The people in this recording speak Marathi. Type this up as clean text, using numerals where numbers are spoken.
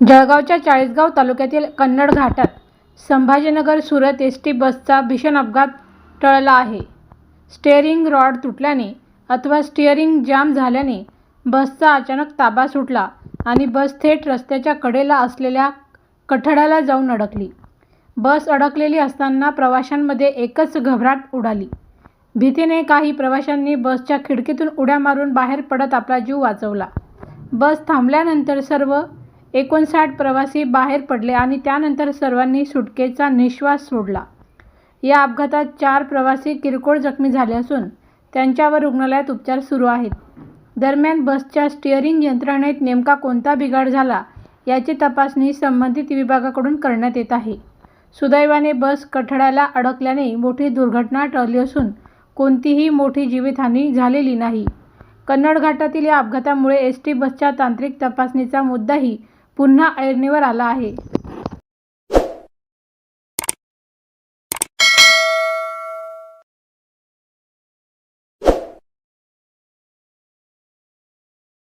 जळगावच्या चाळीसगाव तालुक्यातील कन्नड घाटात संभाजीनगर सुरत एसटी बसचा भीषण अपघात टळला आहे. स्टीअरिंग रॉड तुटल्याने अथवा स्टीअरिंग जाम झाल्याने बसचा अचानक ताबा सुटला आणि बस थेट रस्त्याच्या कडेला असलेल्या कठड्याला जाऊन अडकली. बस अडकलेली असताना प्रवाशांमध्ये एकच घबराट उडाली. भीतीने काही प्रवाशांनी बसच्या खिडकीतून उड्या मारून बाहेर पडत आपला जीव वाचवला. बस थांबल्यानंतर सर्व 59 प्रवासी बाहेर पडले आणि त्यानंतर सर्वांनी सुटकेचा निश्वास सोडला. या अपघातात 4 प्रवासी किरकोळ जखमी झाले असून त्यांच्यावर रुग्णालयात उपचार सुरू आहेत. दरम्यान बसच्या स्टीअरिंग यंत्रणेत नेमका कोणता बिघाड झाला याची तपासणी संबंधित विभागाकडून करण्यात येत आहे. सुदैवाने बस कठड्याला अडकल्याने मोठी दुर्घटना टळली असून कोणतीही मोठी जीवितहानी झालेली नाही. कन्नड घाटातील या अपघातामुळे एसटी बसच्या तांत्रिक तपासणीचा मुद्दाही पुन्हा ऐरणीवर आला आहे.